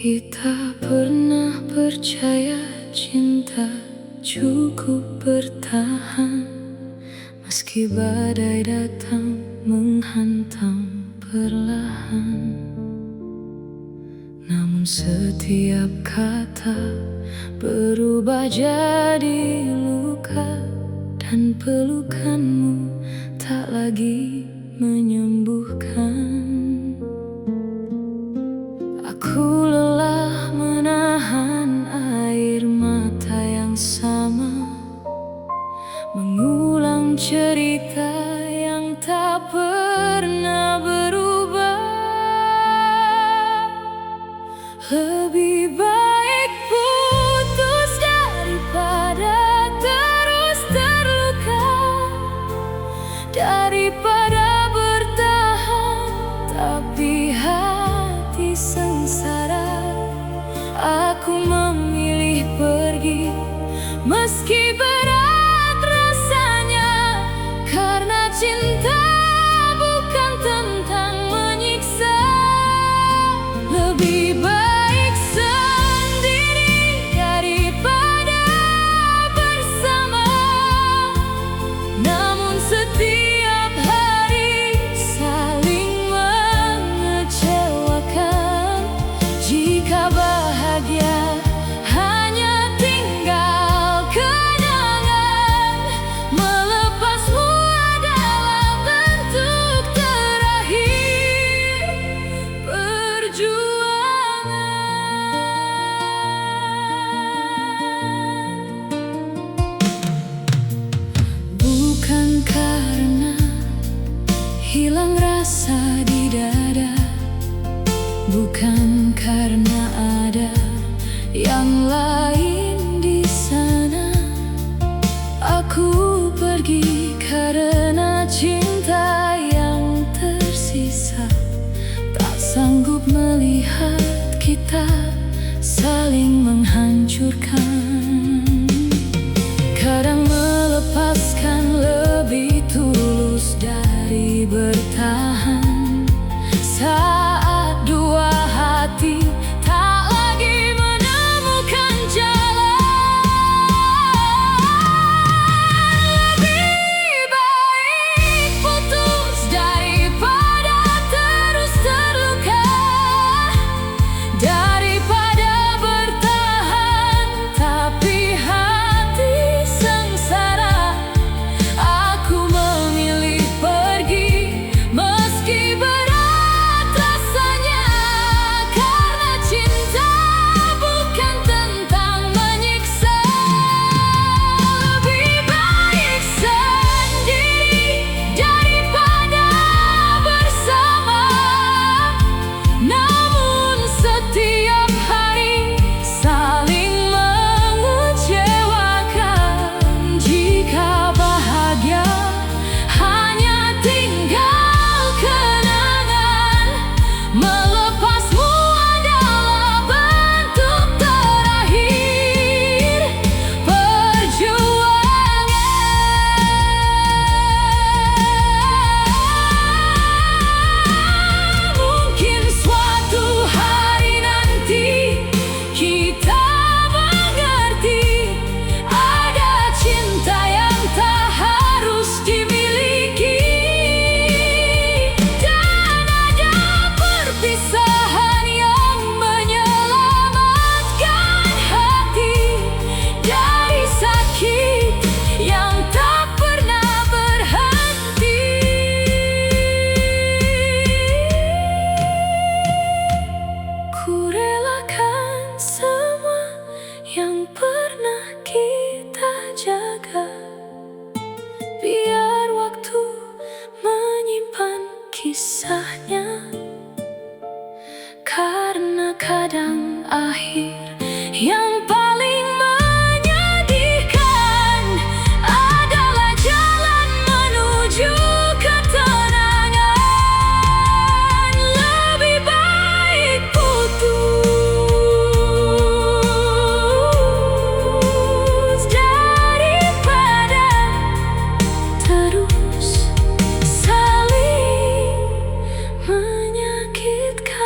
Kita pernah percaya cinta cukup bertahan, meski badai datang menghantam perlahan. Namun setiap kata berubah jadi luka, dan pelukanmu tak lagi menyembuhkan. Aku lelah menahan air mata yang sama, mengulang cerita yang tak pernah berubah. Lebih baik putus daripada terus terluka, daripada bertahan tapi hati sengsara. Aku memilih pergi meski berat rasanya, karena cinta bukan tentang menyiksa. Lebih baik sendiri daripada bersama, namun setiap hari saling mengecewakan. Jika bahagia hanya tinggal kenangan, melepasmu adalah bentuk terakhir perjuangan. Bukan karena hilang rasa di dada, bukan karena ada yang lain di sana. Aku pergi karena cinta yang tersisa tak sanggup melihat kita saling menghancurkan. Kadang melepaskan lebih tulus dari bertahan, saat dua hati tak lagi menemukan jalan. Lebih baik putus daripada terus terluka, daripada bertahan tapi hati sengsara. Aku memilih pergi meski berat rasanya, karena cinta bukan tentang menyiksa. Lebih baik sendiri daripada bersama, namun setiap hari saling mengecewakan. Jika bahagia hanya tinggal kenangan, melepasmu adalah bentuk terakhir perjuangan. Mungkin suatu hari nanti kita mengerti, ada cinta yang tak harus dimiliki, dan ada perpisahan yang menyelamatkan hati dari sakit yang tak pernah berhenti. Ku relakan semua yang pernah kita jaga, biar waktu menyimpan kisahnya. Karena kadang akhir yang paling menyedihkan adalah jalan menuju ketenangan. Lebih baik putus daripada terus saling menyakitkan.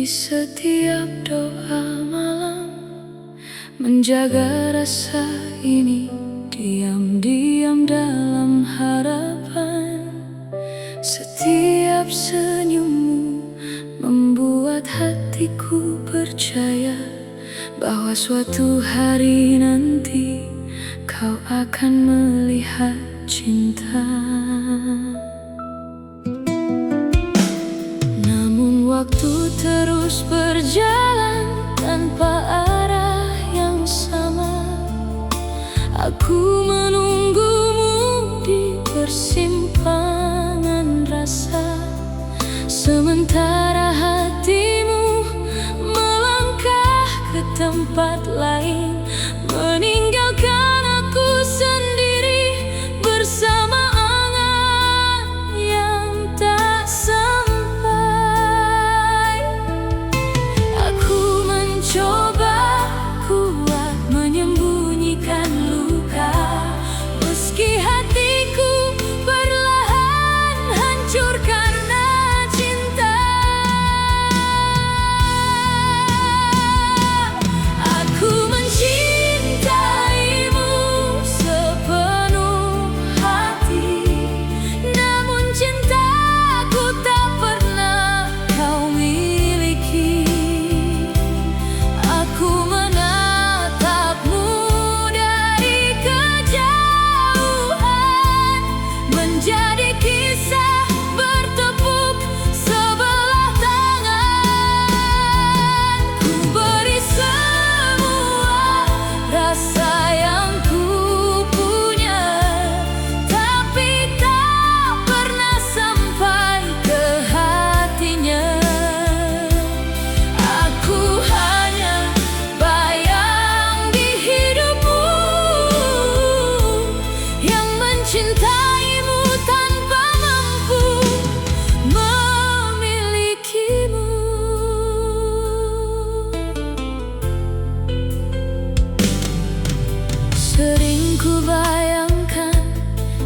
Di setiap doa malam, menjaga rasa ini diam-diam dalam harapan. Setiap senyummu membuat hatiku percaya bahwa suatu hari nanti kau akan melihat cinta. Namun waktu terus berjalan tanpa arah yang sama. Aku menunggumu di persimpangan rasa, sementara hatimu melangkah ke tempat lain, meninggalkan aku sendiri bersama angan yang tak sampai. Aku mencoba kuat menyembunyikan luka, meski hatiku perlahan hancur karena cinta. Aku mencintaimu sepenuh hati, namun cintaku tak pernah kau miliki. Aku menatapmu dari kejauhan, menjadi kisah bertepuk sebelah tangan. Ku beri semua rasa yang ku punya, tapi tak pernah sampai ke hatinya. Aku hanya bayang di hidupmu, yang mencintaimu tanpa mampu memilikimu. Sering ku bayangkan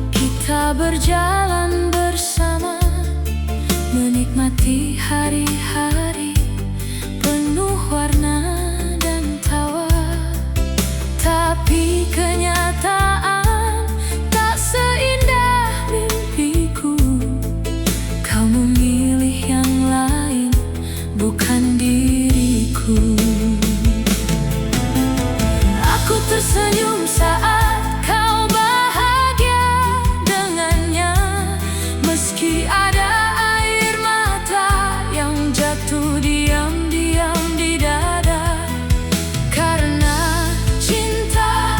kita berjalan bersama, menikmati hari-hari penuh warna dan tawa. Tapi kenyataan tak seindah mimpiku. Kau memilih yang lain, bukan diriku. Aku tersenyum saat kau bahagia dengannya, meski ada air mata yang jatuh diam-diam di dada. Karena cinta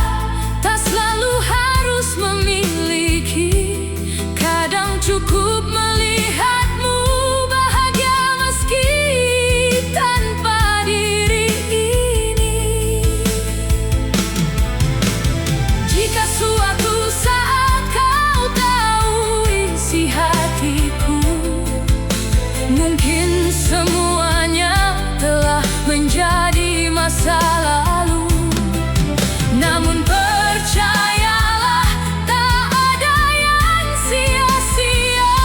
tak selalu harus memiliki, kadang cukup melihatmu bahagia meski tanpa diri ini. Jika suatu saat kau tahu isi hatiku, mungkin semuanya telah menjadi masa lalu. Namun percayalah, tak ada yang sia-sia,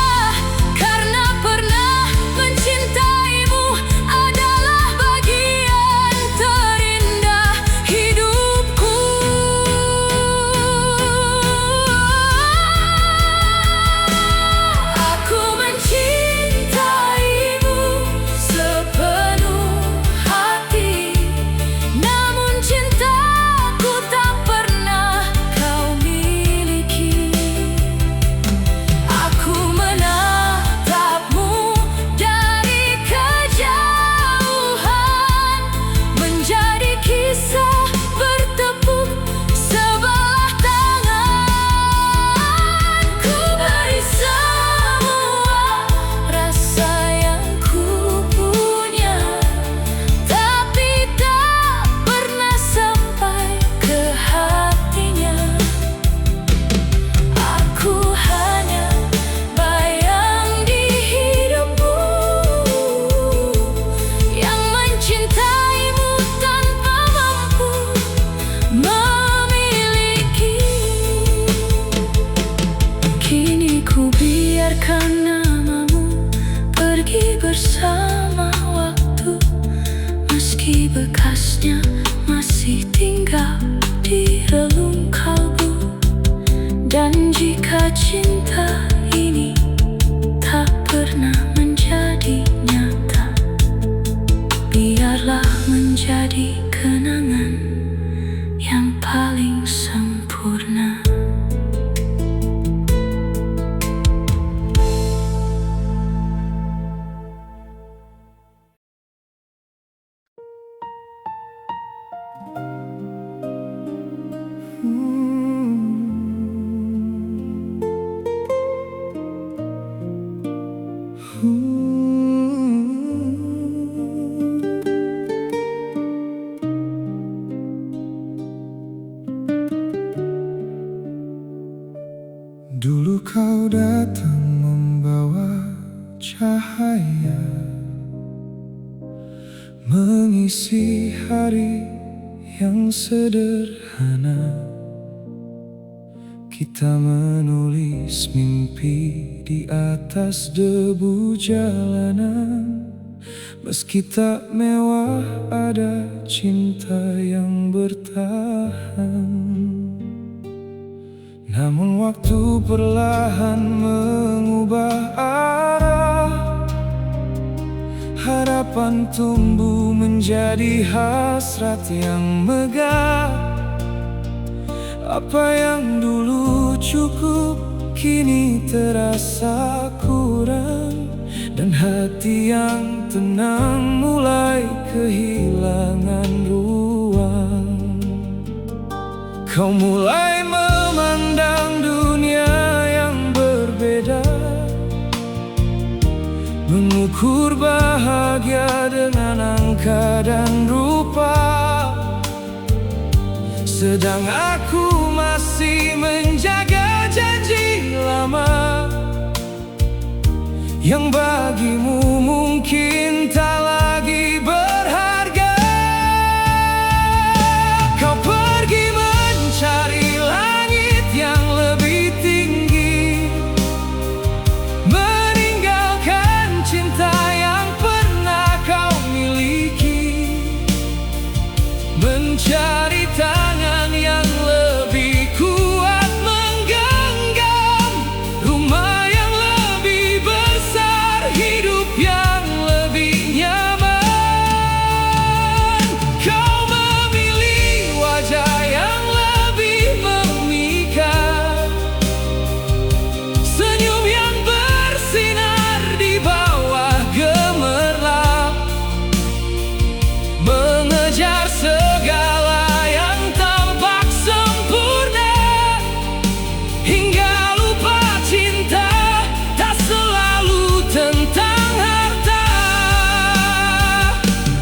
karena pernah mencintaimu adalah bagian terindah hidupku. Aku mencintaimu Rasanya masih tinggal di relung kalbu. Dan jika cinta ini tak pernah menjadi nyata, biarlah menjadi kenangan yang paling sempurna. Dulu kau datang membawa cahaya, mengisi hari yang sederhana. Kita menulis mimpi di atas debu jalanan. Meski tak mewah, ada cinta yang bertahan. Namun waktu perlahan mengubah arah. Harapan tumbuh menjadi hasrat yang megah. Apa yang dulu cukup kini terasa kurang. Dan hati yang tenang mulai kehilangan ruang. Kau mulai memandang dunia yang berbeda, mengukur bahagia dengan angka dan rupa. Sedang aku masih menjaga janji lama yang bagimu mungkin tak lagi berharga. Kau pergi mencari langit yang lebih tinggi, meninggalkan cinta yang pernah kau miliki, mencari tangan yang lebih kuat menggenggam rumah yang lebih besar, hidup yang lebih nyaman. Kau memilih wajah yang lebih memikat, senyum yang bersinar di bawah gemerlap, mengejar segala yang tampak sempurna, hingga lupa cinta tak selalu tentang harta.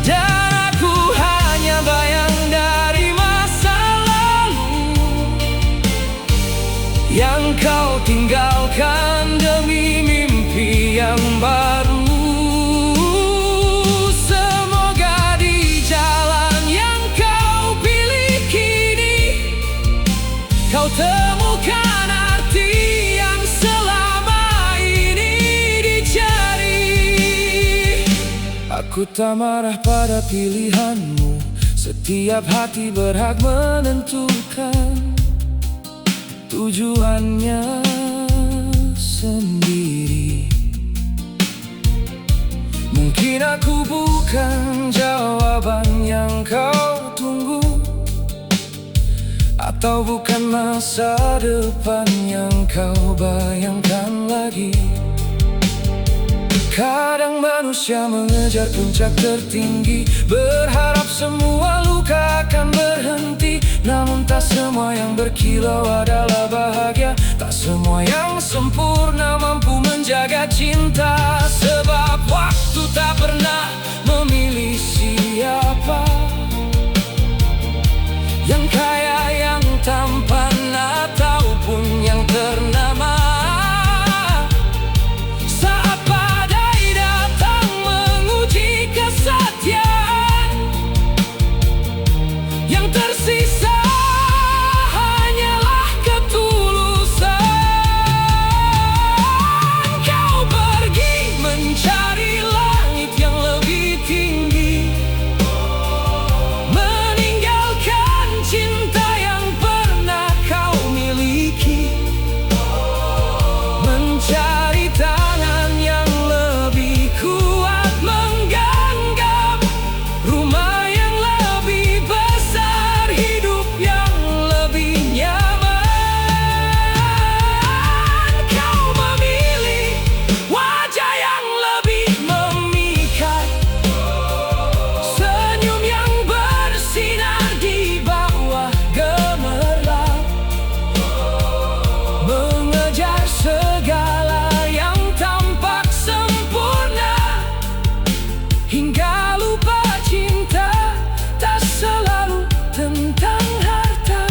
Dan aku hanya bayang dari masa lalu yang kau tinggalkan demi mimpi yang baru. Semoga di jalan yang kau pilih kini kau temukan arti yang selama ini dicari. Aku tak marah pada pilihanmu, setiap hati berhak menentukan tujuannya sendiri. Mungkin aku bukan jawaban yang kau tunggu, atau bukan masa depan yang kau bayangkan lagi. Kadang manusia mengejar puncak tertinggi, berharap semua luka akan berhenti. Namun tak semua yang berkilau adalah bahagia, tak semua yang sempurna mampu menjaga cinta. Sebab waktu tak pernah memilih siapa, yang kaya, yang tampan, ataupun yang ternama. Saat badai datang menguji kesetiaan, yang tersisa hanyalah ketulusan. Kau pergi mencari langit yang hingga lupa cinta tak selalu tentang harta.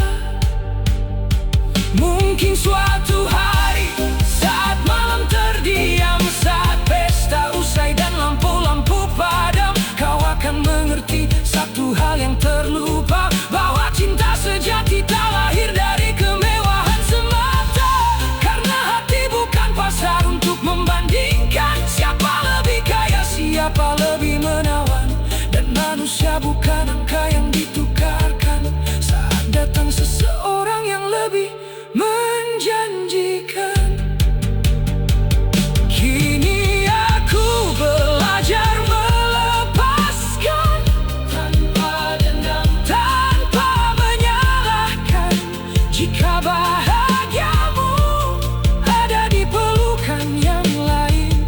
Mungkin suatu hari saat malam terdiam, saat pesta usai dan lampu-lampu padam, kau akan mengerti satu hal yang terlupa, bahwa cinta sejati tak lahir dari kemewahan semata. Karena hati bukan pasar untuk membandingkan siapa lebih kaya, siapa lebih menawan. Dan manusia bukan angka yang ditukarkan saat datang seseorang yang lebih menjanjikan. Kini aku belajar melepaskan tanpa dendam, tanpa menyalahkan. Jika bahagiamu ada di pelukan yang lain,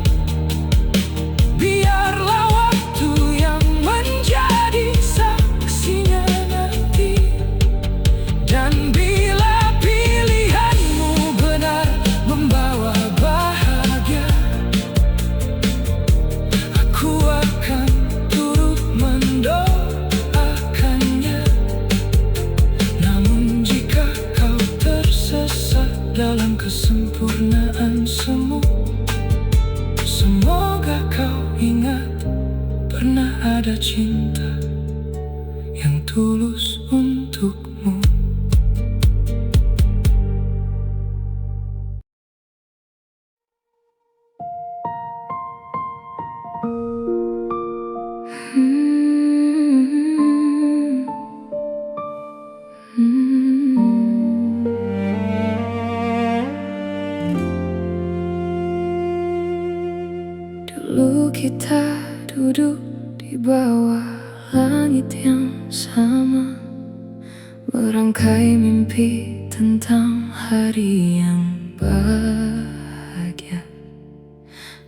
biarlah waktu yang menjadi saksinya nanti. Dan bila pilihanmu benar membawa bahagia, aku akan turut mendoakannya. Namun jika kau tersesat dalam kesempurnaan semu, semoga kau ingat pernah ada cinta yang tulus untukmu. Dulu kita duduk di bawah langit yang sama, merangkai mimpi tentang hari yang bahagia.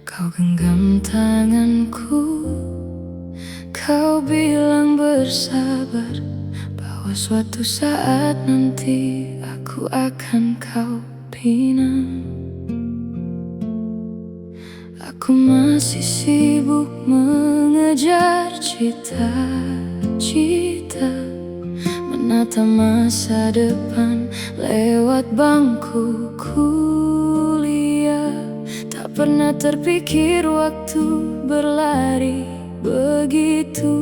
Kau genggam tanganku, kau bilang bersabar, bahwa suatu saat nanti aku akan kau pinang. Aku masih sibuk mengejar cita-cita, menata masa depan lewat bangku kuliah. Tak pernah terpikir waktu berlari begitu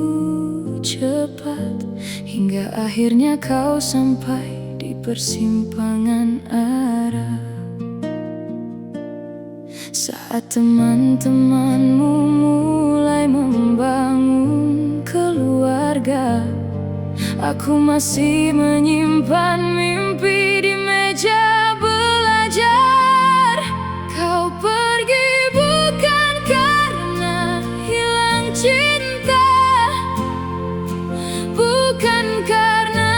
cepat, hingga akhirnya kau sampai di persimpangan arah. Saat teman-temanmu mulai membangun keluarga, aku masih menyimpan mimpi di meja belajar. Kau pergi bukan karena hilang cinta, bukan karena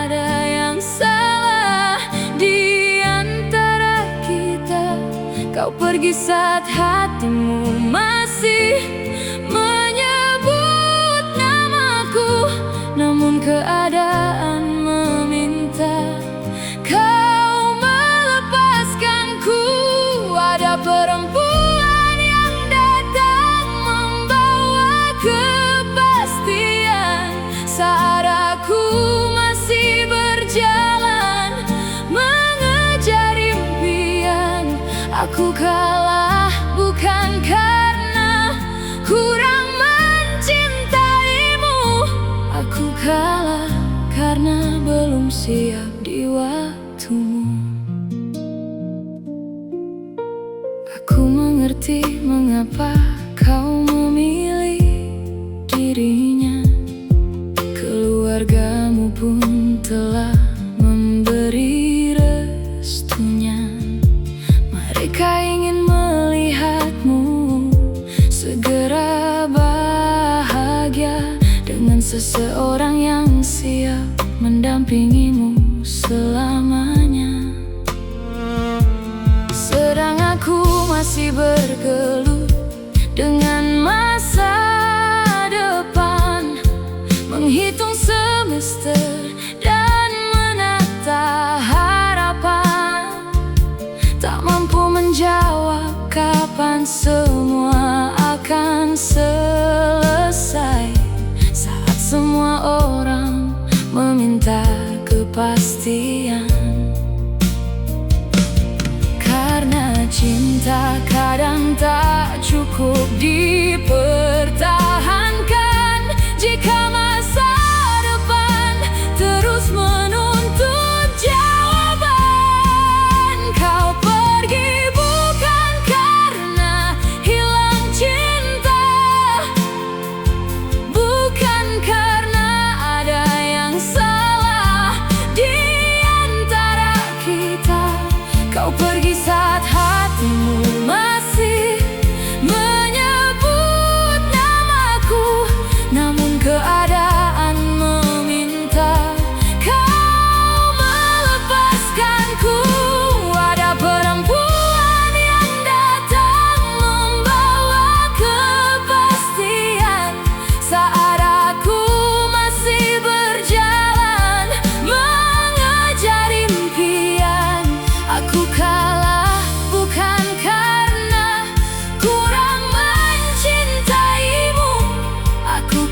ada yang salah di antara kita. Kau pergi saat hatimu masih menyebut namaku, namun keadaan meminta kau melepaskanku. Ada perempuan yang datang membawa kepastian, saat aku masih berjalan mengejar impian. Aku kalah bukan karena kurang mencintaimu, aku kalah karena belum siap di waktumu. Aku mengerti mengapa kau memilih dirinya, keluargamu pun telah memberi restunya. Mereka ingin melihatmu segera bahagia dengan seseorang yang siap mendampingimu selamanya. Sedang aku masih bergelut dengan masa depan, menghitung semester dan menata harapan. Tak mampu menjawab kapan semua akan selesai.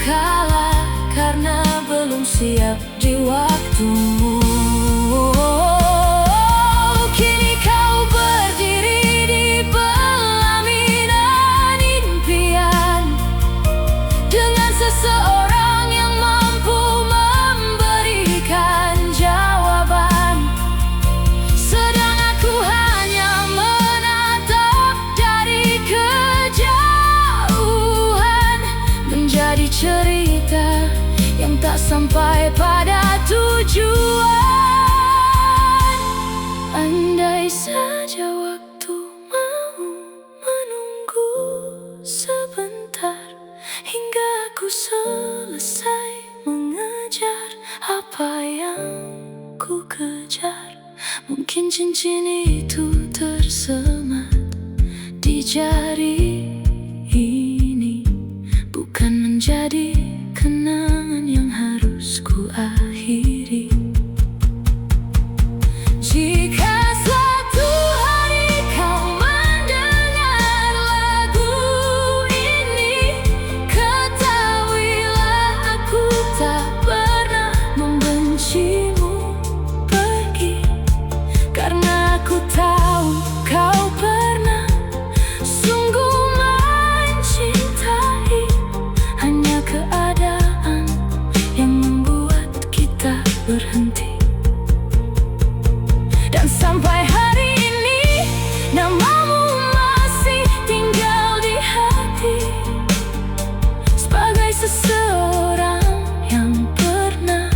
kalah karena belum siap di waktumu. Kini kau berdiri di pelaminan impian dengan seseorang yang mampu memberikan jawaban, sedang aku hanya menatap dari kejauhan, menjadi cerita yang tak sampai pada tujuan. Andai saja waktu mau menunggu sebentar hingga aku selesai mengejar apa yang ku kejar, mungkin cincin itu tersemat di jari ini, bukan menjadi kenangan yang harus ku akhiri. Jika suatu hari kau mendengar lagu ini, ketahuilah aku tak pernah membencimu pergi, karena aku tahu kau pernah sungguh mencintai. Hanya keadaan yang membuat kita berhenti. Dan sampai hari ini namamu masih tinggal di hati, sebagai seseorang yang pernah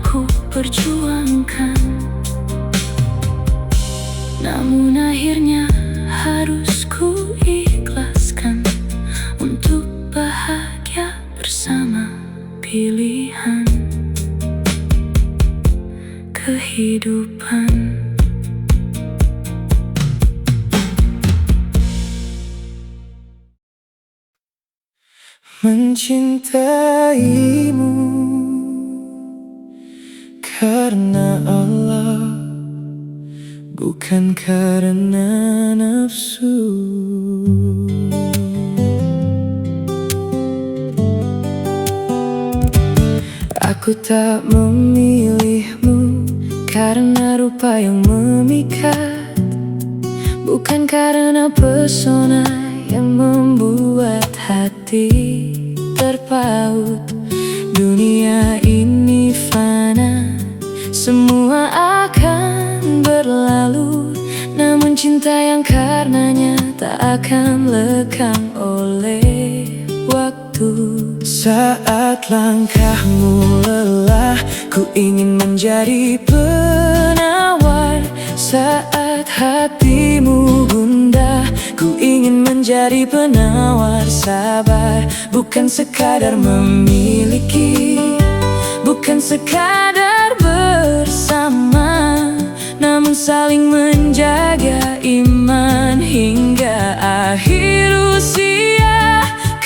ku perjuangkan. Namun akhirnya harus ku ikhlaskan untuk bahagia bersama pilihan kehidupan. Mencintaimu karena Allah, bukan karena nafsu. Aku tak memilihmu karena rupa yang memikat, bukan karena pesona yang membuat hati terpaut. Dunia ini fana, semua akan berlalu, namun cinta yang karenanya tak akan lekang oleh waktu. Saat langkahmu lelah, ku ingin menjadi penawar. Saat hatimu gundah, ku ingin menjadi penawar sabar. Bukan sekadar memiliki, bukan sekadar bersama, namun saling menjaga iman hingga akhir usia.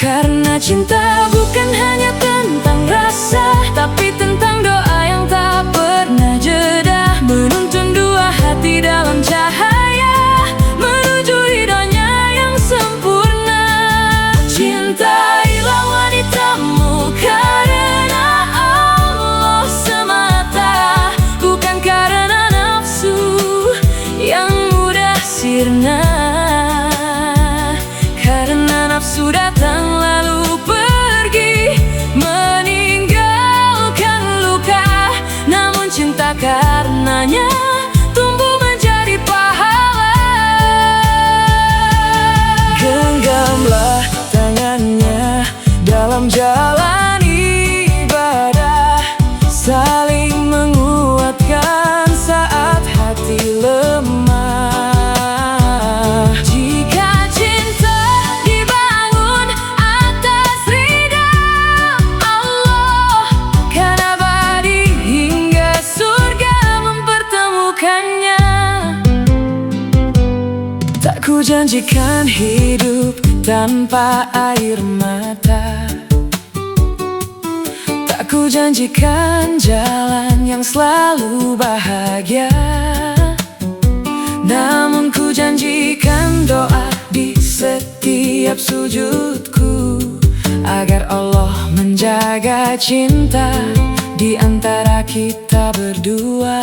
Karena cinta bukan hanya tentang rasa, tapi tentang doa yang tak pernah jeda, menuntun dua hati dalam cahaya menuju ridhonya yang sempurna. Cintailah wanitamu karena Allah semata, bukan karena nafsu yang mudah sirna. Karena nafsu datang lalu pergi, meninggalkan luka, namun cinta karenanya tumbuh menjadi pahala. Genggamlah tangannya dalam jalan ibadah, saling menguatkan saat hati lemah. Jika cinta dibangun atas ridha Allah, kan abadi hingga surga mempertemukannya. Tak ku janjikan hidup tanpa air mata, tak ku janjikan jalan yang selalu bahagia, namun ku janjikan doa di setiap sujudku, agar Allah menjaga menjaga cinta di antara kita berdua.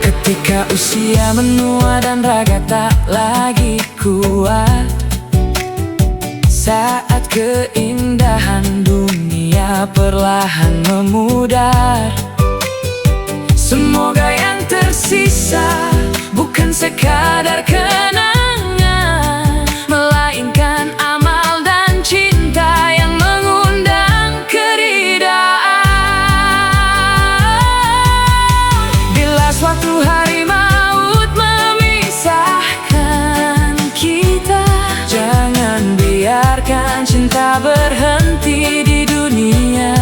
Ketika usia menua dan raga tak lagi kuat, saat keindahan dunia perlahan memudar, semoga yang tersisa bukan sekadar kenangan, melainkan amal dan cinta yang mengundang keridaan. Bila suatu hari maut memisahkan kita, jangan biarkan cinta berhenti di dunia.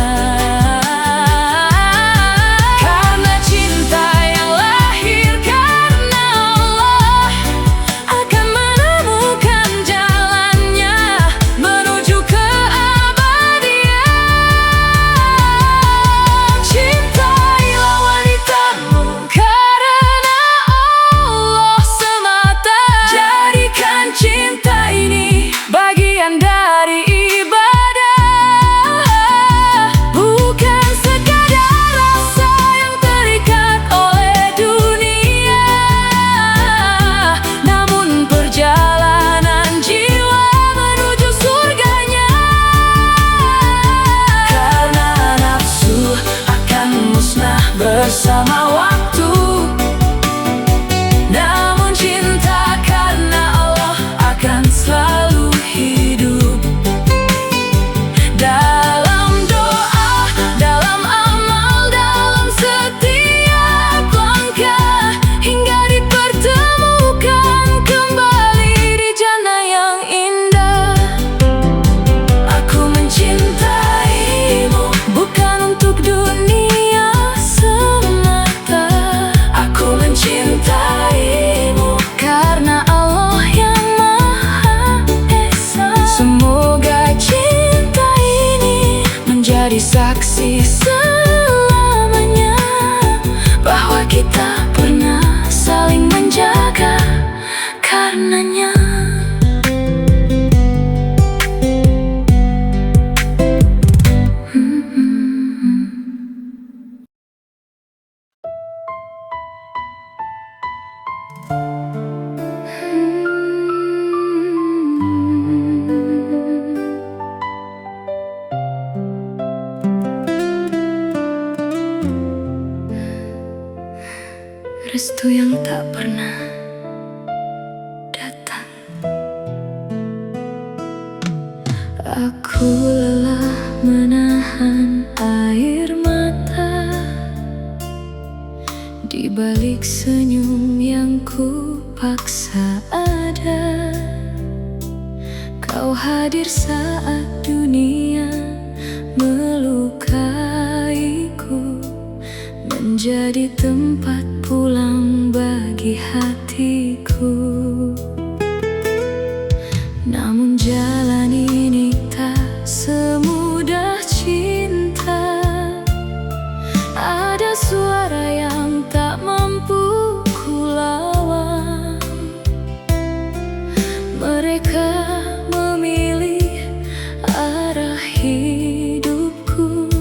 Bersama waktu, namun cinta karena Allah akan selalu hidup. Dalam doa, dalam amal, dalam setiap langkah, hingga dipertemukan kembali di jannah yang indah. Aku mencintaimu bukan untuk dunia, cintaimu karena Allah yang Maha Esa. Semoga cinta ini menjadi saksi selamanya bahwa kita pernah saling menjaga karenanya. Restu yang tak pernah datang. Aku lelah menahan air mata di balik senyum yang ku paksa ada. Kau hadir saat dunia melukaiku, menjadi tempat pulang bagi hatiku. Namun jalan ini tak semudah cinta. Ada suara yang tak mampu kulawan. Mereka memilih arah hidupku,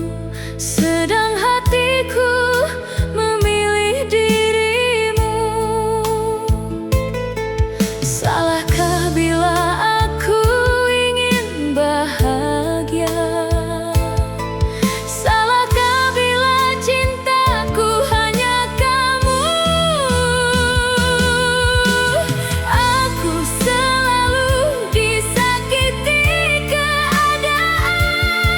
sedang hatiku memilih dirimu. Salahkah bila aku ingin bahagia? Salahkah bila cintaku hanya kamu? Aku selalu disakiti keadaan.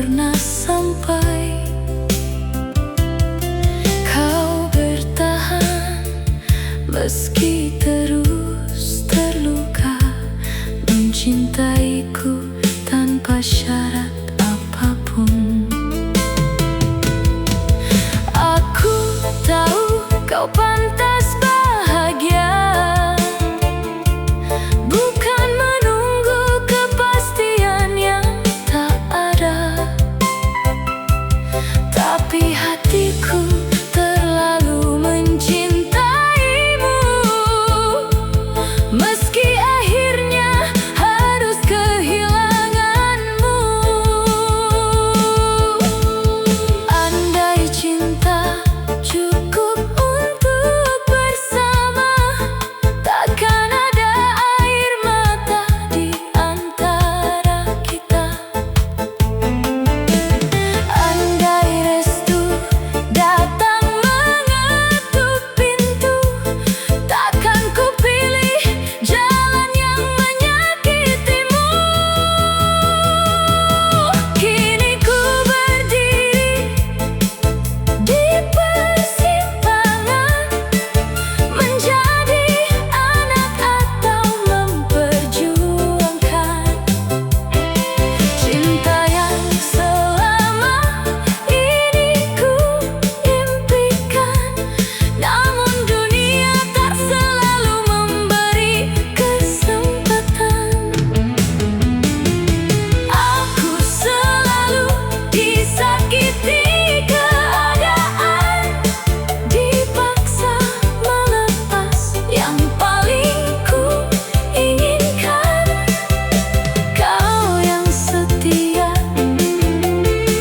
pernah sampai. Kau bertahan meski terus terluka, mencintaiku tanpa syarat apapun. Aku tahu kau pantas bahagia, bukan menunggu kepastian yang tak ada. Tapi hatiku terlalu mencintaimu, meski akhirnya harus kehilanganmu. Andai cinta cukup untuk bersama, takkan ada air mata di antara kita. Andai restu datang mengetuk pintu, takkan ku pilih jalan yang menyakitimu. Kini ku berdiri di persimpangan, menjadi anak atau memperjuangkan cinta yang selama ini ku impikan. Namun dunia tak selalu memberi kesempatan. Aku selalu disakiti keadaan, dipaksa melepas yang paling ku inginkan. Kau yang setia,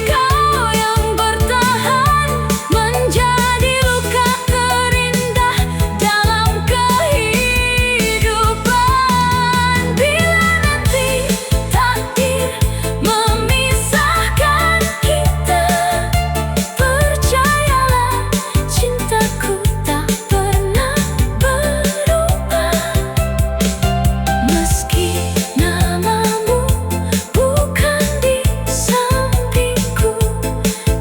kau yang bertahan, menjadi luka terindah dalam kehidupan. Bila nanti takdir memisahkan kita, percayalah cintaku tak pernah berubah. Meski namamu bukan di sampingku,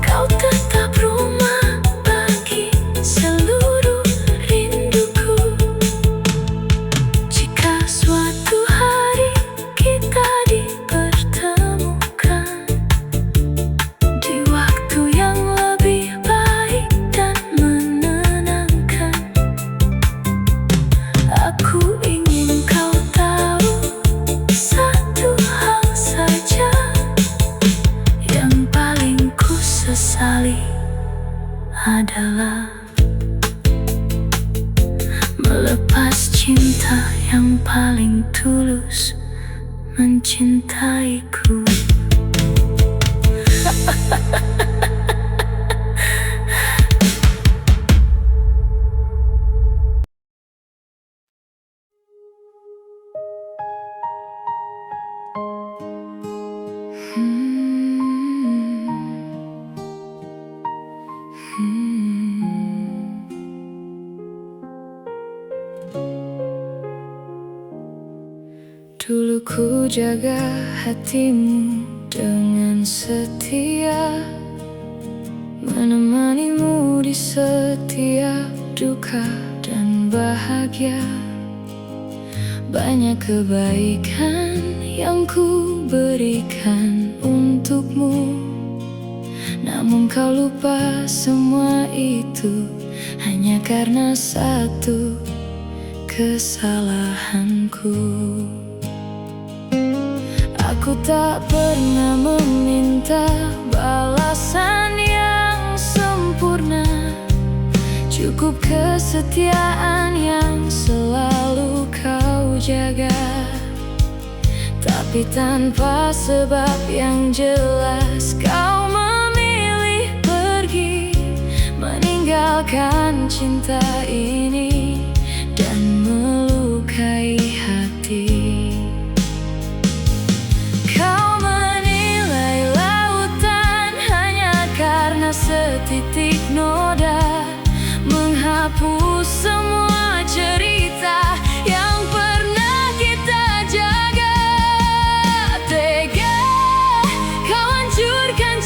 kau tetap rumah bagi seluruh rinduku. Jika suatu hari kita dipertemukan di waktu yang lebih baik dan menenangkan, aku ingin kau tahu satu hal saja yang paling ku sesali adalah melepas cinta yang paling tulus mencintaiku. Dulu ku jaga hatimu dengan setia, menemanimu di setiap duka dan bahagia. Banyak kebaikan yang ku berikan untukmu, namun kau lupa semua itu hanya karena satu kesalahanku. Aku tak pernah meminta balasan yang sempurna, cukup kesetiaan yang selalu kau jaga. Tapi tanpa sebab yang jelas kau memilih pergi, meninggalkan cinta ini dan melukai hati. Kau menilai lautan hanya karena setitik noda, menghapus semua cerita yang pernah kita jaga. Tega kau hancurkan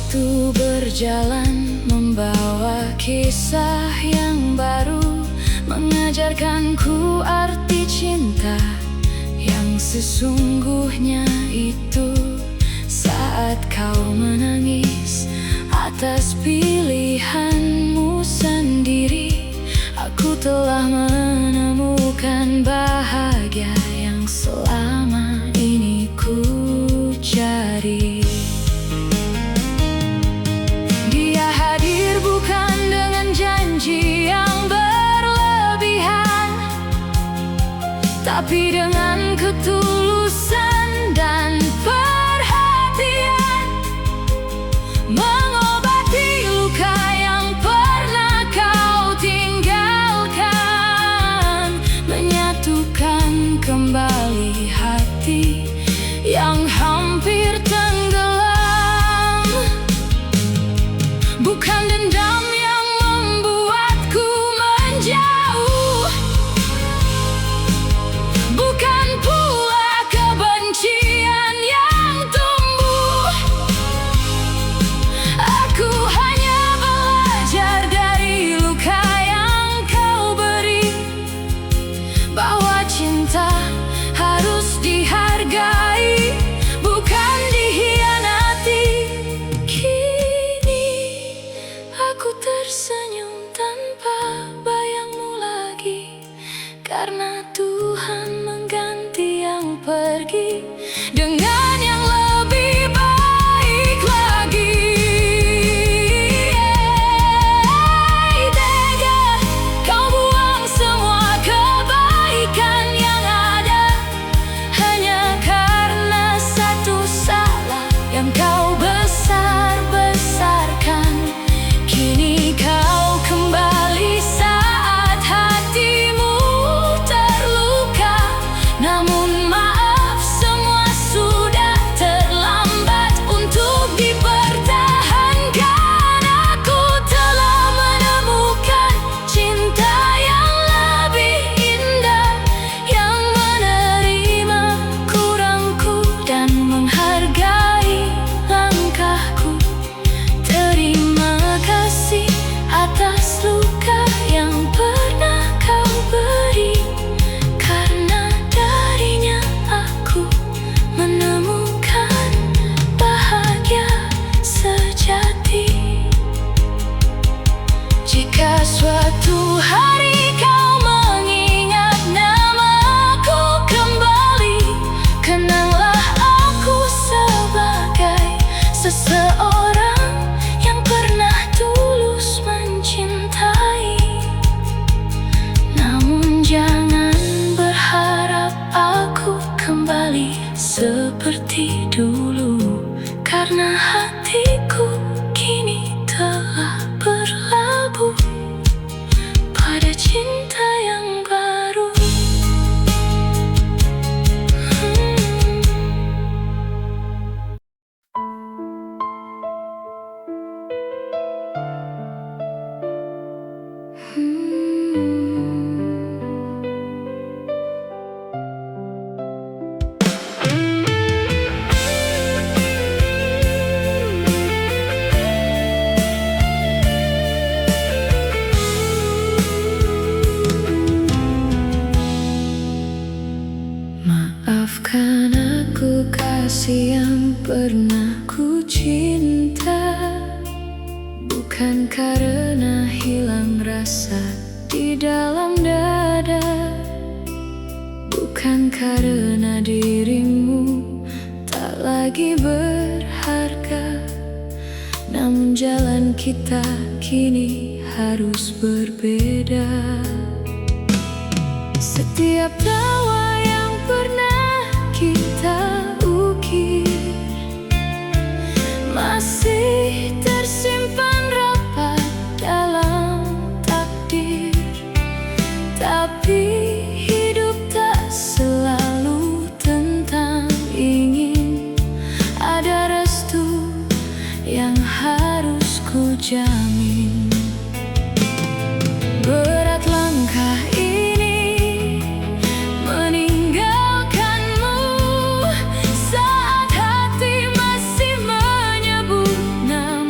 Waktu berjalan membawa kisah yang baru, mengajarkanku arti cinta yang sesungguhnya itu. Saat kau menangis atas pilihanmu sendiri, aku telah menemukan bahagia yang selama ini ku cari. Dia hadir bukan dengan janji yang berlebihan, tapi dengan ketulusan dan perhatian, mengobati luka yang pernah kau tinggalkan, menyatukan kembali hati yang hampir tenggelam. Bukan dendam yang membuatku menjauh, bukan pula kebencian yang tumbuh. Aku hanya belajar dari luka yang kau beri, bahwa cinta harus dihargai, bukan dikhianati. Kini aku tersenyum tanpa bayangmu lagi, karena Tuhan mengganti yang pergi dengan yang lebih baik lagi. Tega kau buang semua kebaikan yang ada, hanya karena satu salah yang kau besar-besarkan. Kini kau kembali saat hatimu terluka, namun maaf, semua sudah terlambat untuk dipertahankan. Aku telah menemukan cinta yang lebih indah, yang menerima kurangku dan menghargai langkahku. Terima kasih atas luka yang pernah kau beri, karena darinya aku menemukan bahagia sejati. Jika suatu hari kau mengingat namaku kembali, kenanglah aku sebagai seseorang yang pernah tulus mencintai. Namun jangan berharap aku kembali seperti dulu, karena hatiku kini telah berlabuh pada cinta yang baru. Maafkan aku kasih yang pernah ku cinta, bukan karena hilang rasa di dalam dada, bukan karena dirimu tak lagi berharga, namun jalan kita kini harus berbeda. Setiap tawa yang pernah kita ukir masih tersimpan rapat dalam takdir. Tapi hidup tak selalu tentang ingin, ada restu yang harus ku jamin. Berat langkah ini meninggalkanmu saat hati masih menyebut nama.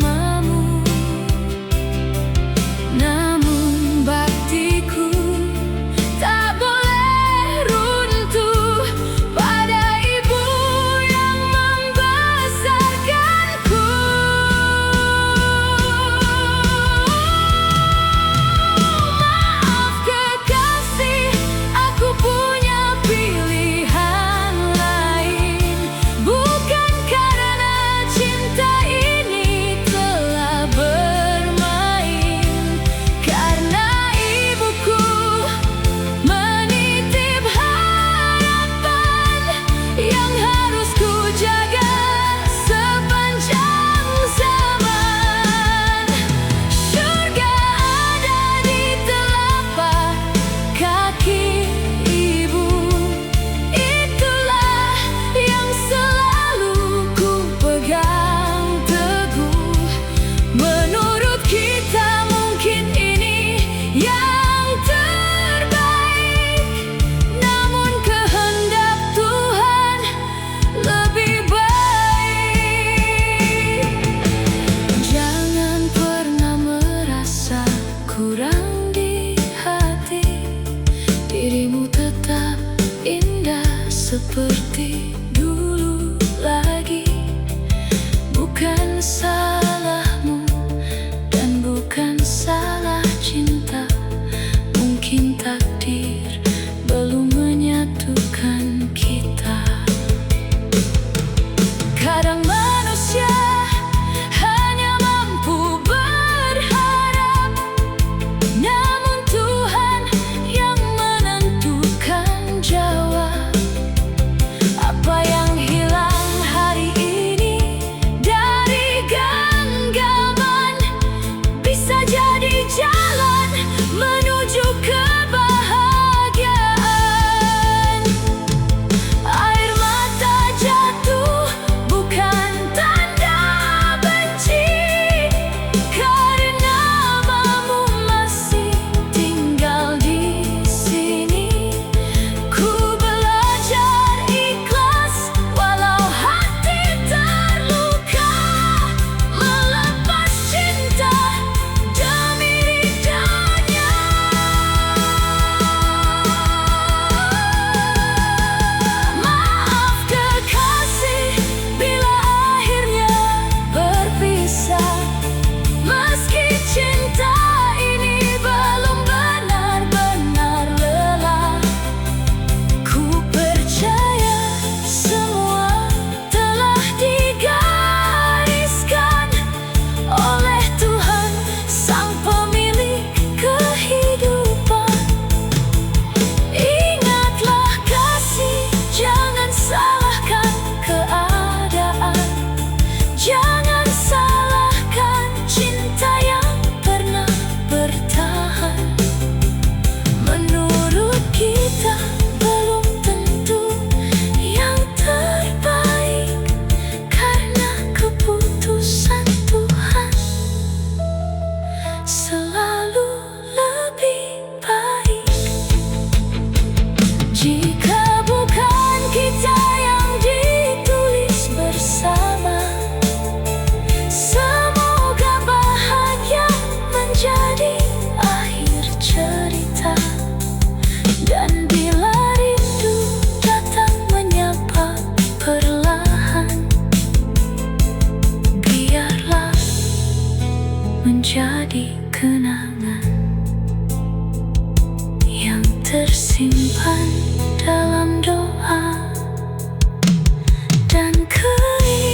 menjadi kenangan yang tersimpan dalam doa dan keikhlasan.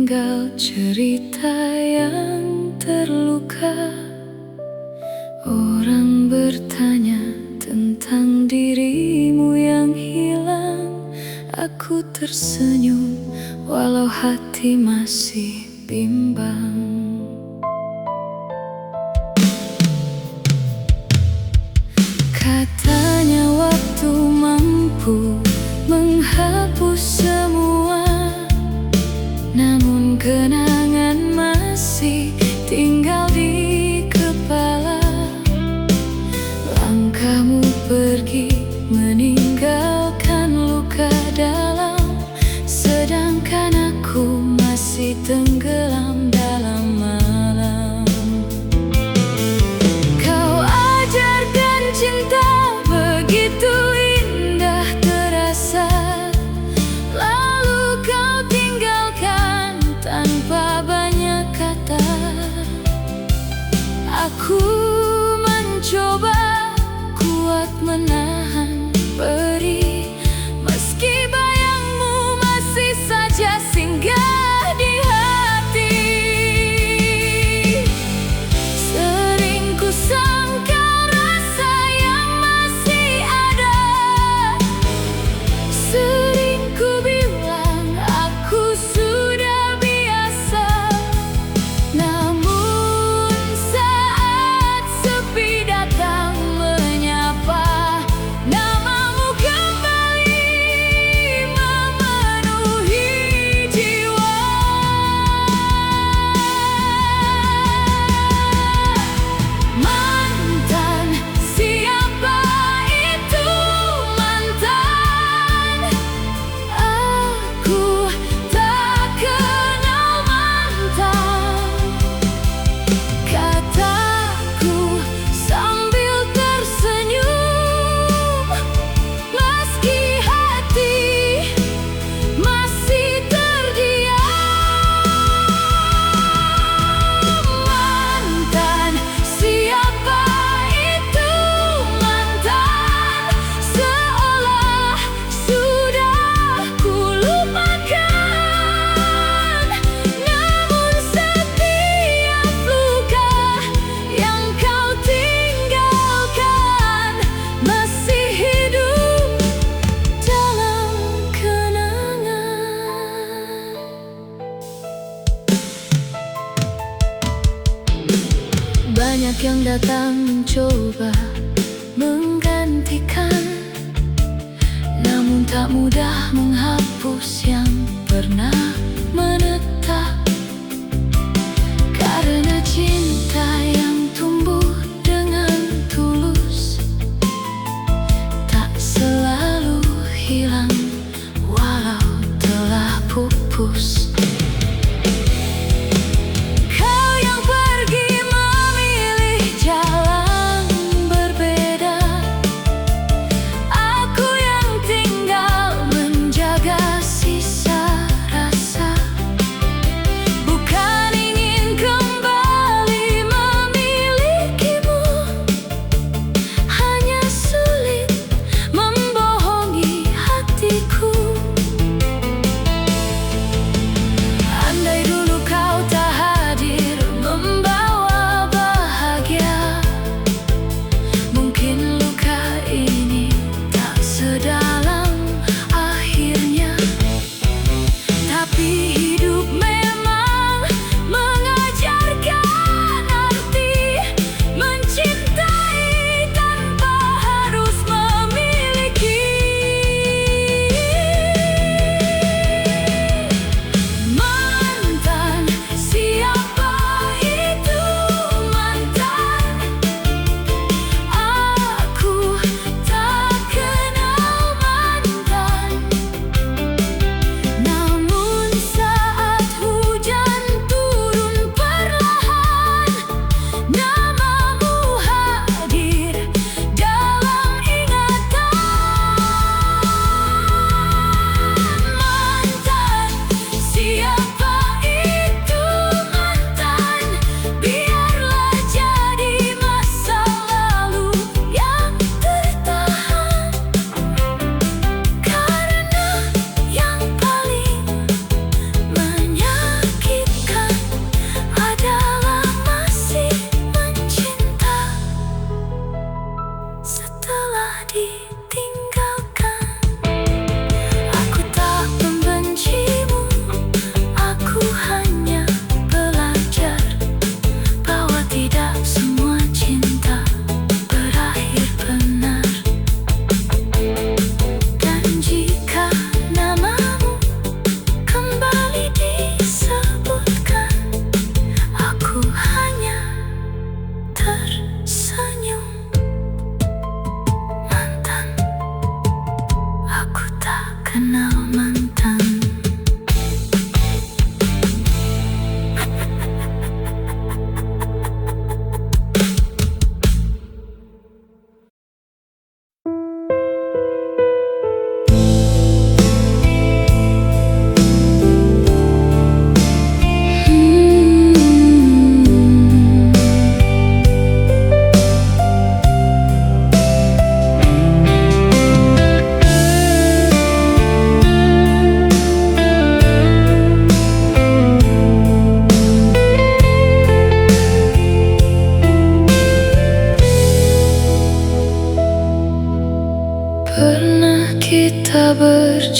tinggal cerita yang terluka. Orang bertanya tentang dirimu yang hilang. Aku tersenyum walau hati masih bimbang. Katanya waktu mampu menghapus semua, namun kenangan masih tinggal di kepala. Langkahmu pergi meninggalkan luka dalam, sedangkan aku masih tenggelam dalam malam. Kau ajarkan cinta begitu indah terasa, lalu kau tinggalkan tanpa banyak kata. Aku mencoba kuat menahan perih, meski bayangmu masih saja singgah di hati. Sering ku sangka rasa yang masih ada, sering ku bilang aku sudah biasa. Namun saat sepi datang menyapa, namamu kembali memenuhi jiwa. Mantan, siapa itu mantan? Aku tak kenal mantan, kataku sambil tersenyum, meski hati masih terdiam. Mantan, siapa itu mantan? Seolah sudah ku lupakan, namun setiap luka yang kau tinggalkan masih hidup dalam kenangan. Banyak yang datang mencoba menggantikan, namun tak mudah menghapus yang pernah menetap. Karena cinta yang tumbuh dengan tulus tak selalu hilang walau telah pupus. Kau yang pergi memilih jalan berbeda, aku yang tinggal menjaga sisa rasa.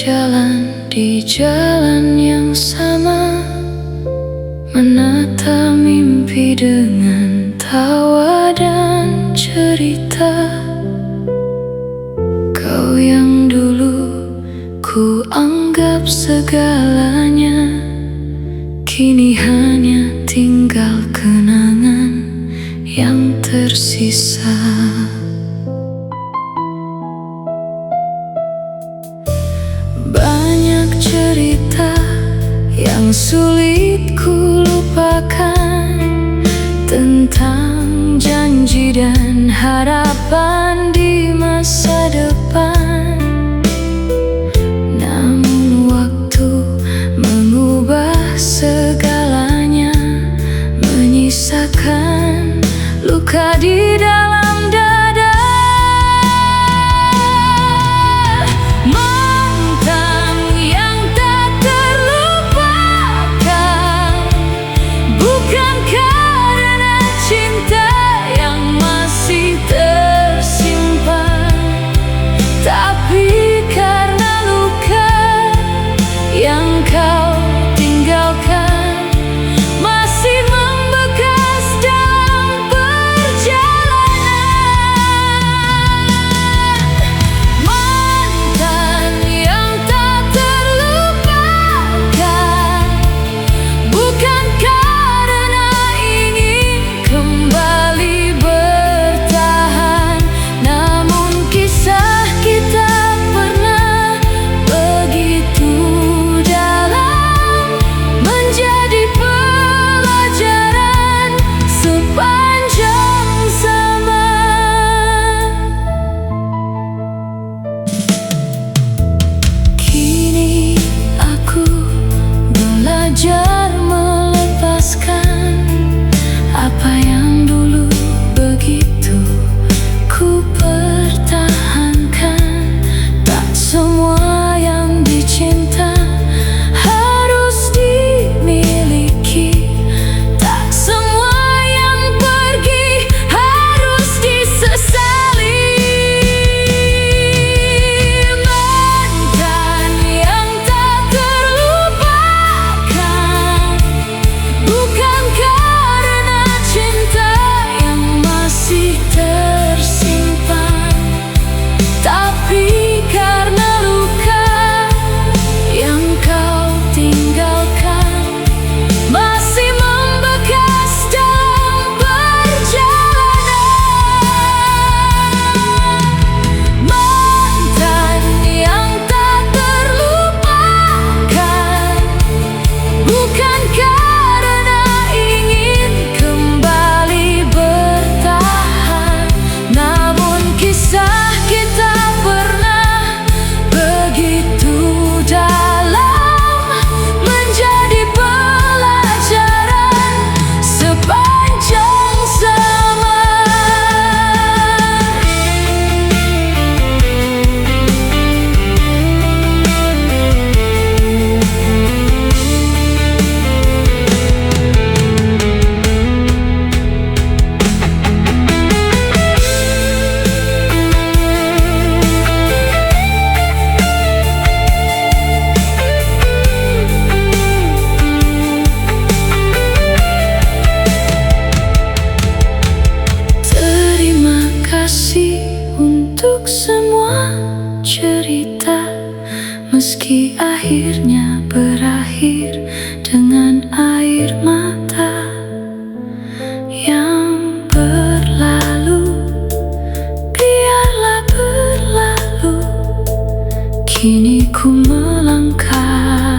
berjalan di jalan yang sama, menata mimpi dengan tawa dan cerita. Kau yang dulu ku anggap segalanya, kini hanya tinggal kenangan yang tersisa. Banyak cerita yang sulit ku lupakan, tentang janji dan harapan di masa depan. Namun waktu mengubah segalanya, menyisakan luka di dalam dada. Mantan yang tak terlupakan, bukan karena cinta yang masih tersimpan, tapi karena luka yang kau tinggalkan masih membekas dalam perjalanan. Mantan yang tak terlupakan, bukan karena ingin kembali bertahan, namun kisah kita pernah begitu dalam, menjadi pelajaran sepanjang zaman. Kini aku belajar melepaskan apa yang dulu begitu ku pertahankan. Tak semua yang dicinta harus dimiliki, tak semua yang pergi harus disesali. Mantan yang tak terlupakan, bukan karena cinta yang masih tersimpan, tapi karena luka yang kau tinggalkan masih membekas dalam perjalanan. Mantan yang tak terlupakan, bukan karena ingin kembali bertahan, namun kisah kita pernah begitu dalam, menjadi pelajaran sepanjang zaman. Terima kasih untuk semua cerita, meski akhirnya berakhir dengan air mata yang berlalu. Biarlah berlalu, kini ku melangkah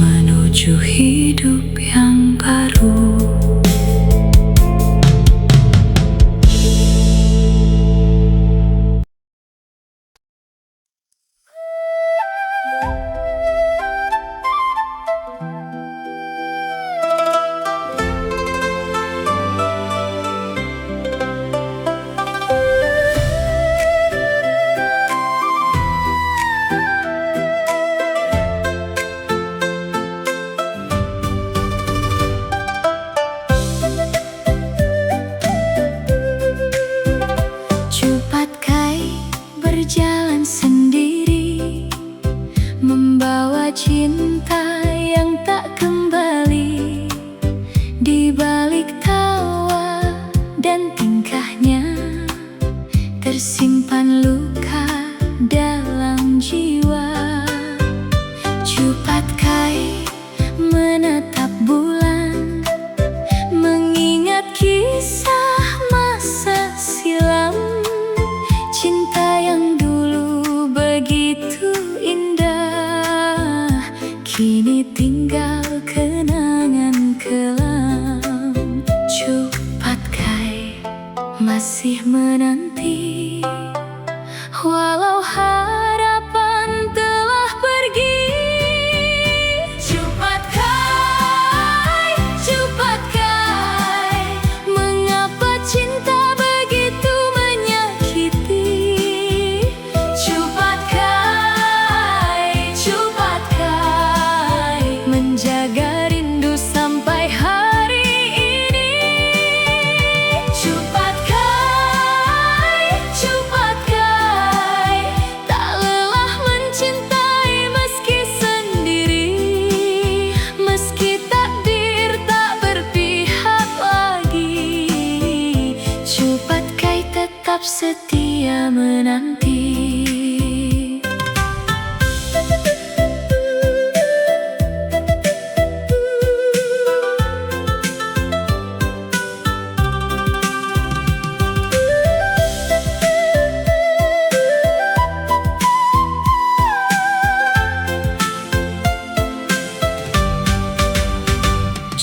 menuju hidup yang baru. Mengapa cinta yang tak kembali, di balik tawa dan tingkahnya tersimpan luka dalam jiwa. Cupatkah menatap bulan, mengingat kisah masa silam, cinta yang dulu begitu indah, kini tinggal kenangan kelam. Cupatkah masih menanti, walau harapan telah pergi? Cupatkah, mengapa cinta begitu menyakiti? Cupatkah, menjaga rindu sampai hari ini? Cupatkah, tak lelah mencintai meski sendiri, meski takdir tak berpihak lagi. Cupatkah tetap setia menanti?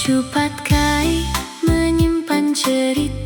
Cupatkah menyimpan cerita